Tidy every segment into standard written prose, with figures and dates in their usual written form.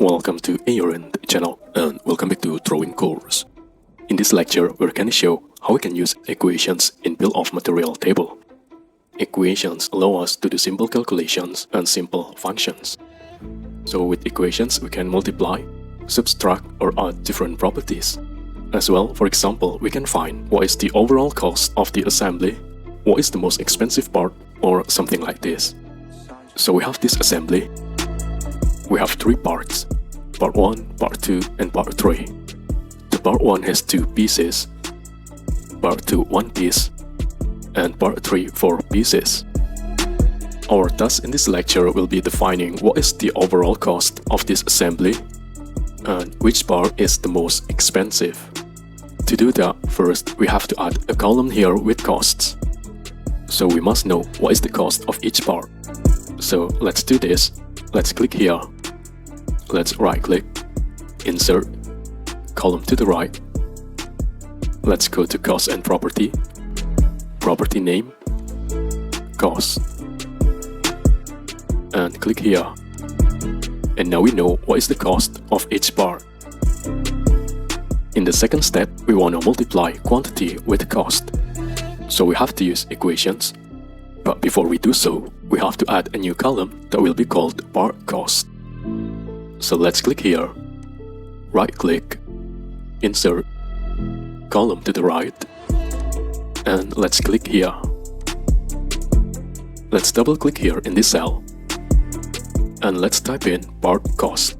Welcome to AER Int channel and welcome back to Drawing course. In this lecture, we're going to show how we can use equations in bill of material table. Equations allow us to do simple calculations and simple functions. So with equations, we can multiply, subtract or add different properties. As well, for example, we can find what is the overall cost of the assembly, what is the most expensive part, or something like this. So we have this assembly. We have three parts, part 1, part 2 and part 3. The part 1 has 2 pieces, part 2 1 piece, and part 3 4 pieces. Our task in this lecture will be defining what is the overall cost of this assembly and which part is the most expensive. To do that, first we have to add a column here with costs. So we must know what is the cost of each part. So let's do this. Let's click here. Let's right click, insert, column to the right. Let's go to cost and property, property name, cost, and click here. And now we know what is the cost of each part. In the second step, we want to multiply quantity with cost. So we have to use equations. But before we do so, we have to add a new column that will be called part cost. So let's click here, right click, insert, column to the right, and let's click here. Let's double click here in this cell, and let's type in part cost.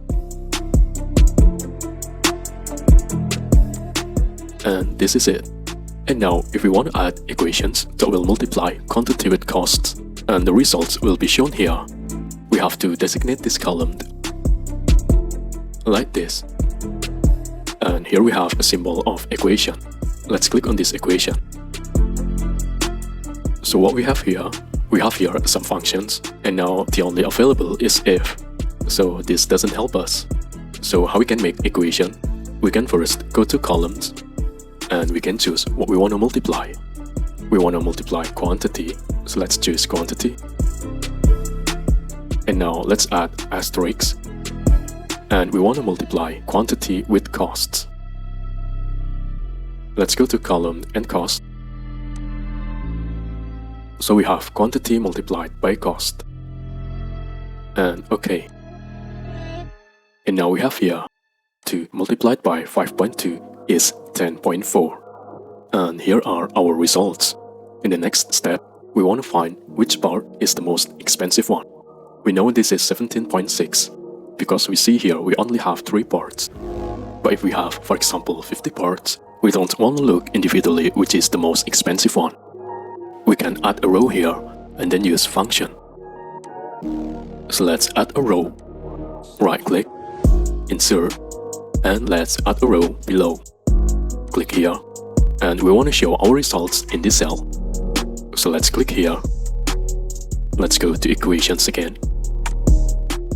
And this is it. And now if we want to add equations that will multiply quantity with costs, and the results will be shown here, we have to designate this column like this. And here we have a symbol of equation. Let's click on this equation. So what we have here some functions, and now the only available is if. So this doesn't help us. So how we can make equation? We can first go to columns, and we can choose what we want to multiply. We want to multiply quantity, so let's choose quantity. And now let's add asterisks. And we want to multiply quantity with costs. Let's go to column and cost. So we have quantity multiplied by cost. And OK. And now we have here 2 multiplied by 5.2 is 10.4. And here are our results. In the next step, we want to find which part is the most expensive one. We know this is 17.6. Because we see here we only have 3 parts. But if we have, for example, 50 parts, we don't want to look individually which is the most expensive one. We can add a row here and then use function. So let's add a row. Right click, insert, and let's add a row below. Click here, and we want to show our results in this cell. So let's click here. Let's go to equations again.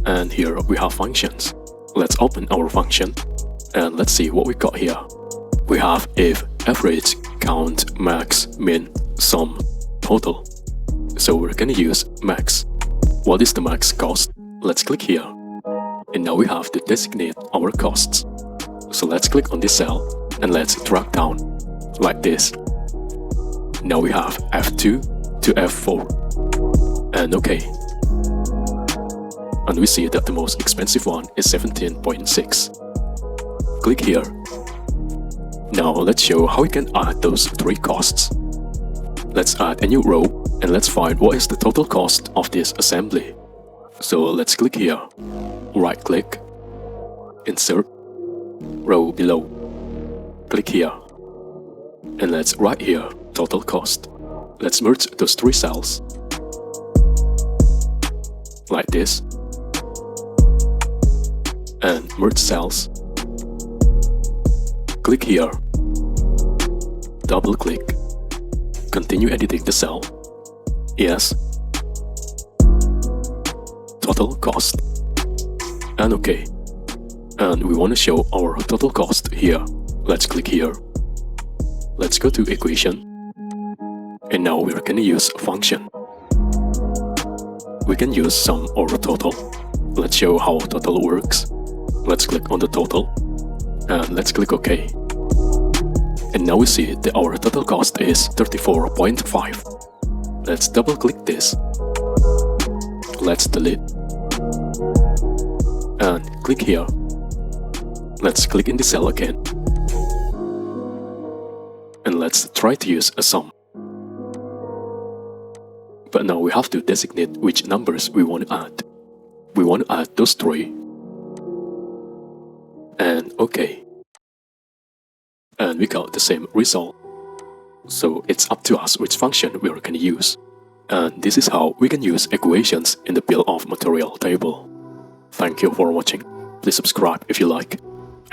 And here we have functions. Let's open our function and let's see what we got here. We have if, average, count, max, min, sum, total. So we're gonna use max. What is the max cost? Let's click here. And now we have to designate our costs. So let's click on this cell and let's drag down like this. Now we have F2 to F4 and OK. And we see that the most expensive one is 17.6. Click here. Now let's show how we can add those 3 costs. Let's add a new row and let's find what is the total cost of this assembly. So let's click here. Right click, insert, row below. Click here. And let's write here total cost. Let's merge those 3 cells. Like this. And merge cells. Click here. Double click. Continue editing the cell. Yes. Total cost. And OK. And we want to show our total cost here. Let's click here. Let's go to equation. And now we're gonna use a function. We can use sum or total. Let's show how total works. Let's click on the total and let's click OK. And now we see that our total cost is 34.5. Let's double click this. Let's delete. And click here. Let's click in the cell again. And let's try to use a sum. But now we have to designate which numbers we want to add. We want to add those three. And OK. And we got the same result. So it's up to us which function we are going to use. And this is how we can use equations in the bill of material table. Thank you for watching. Please subscribe if you like.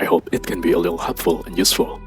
I hope it can be a little helpful and useful.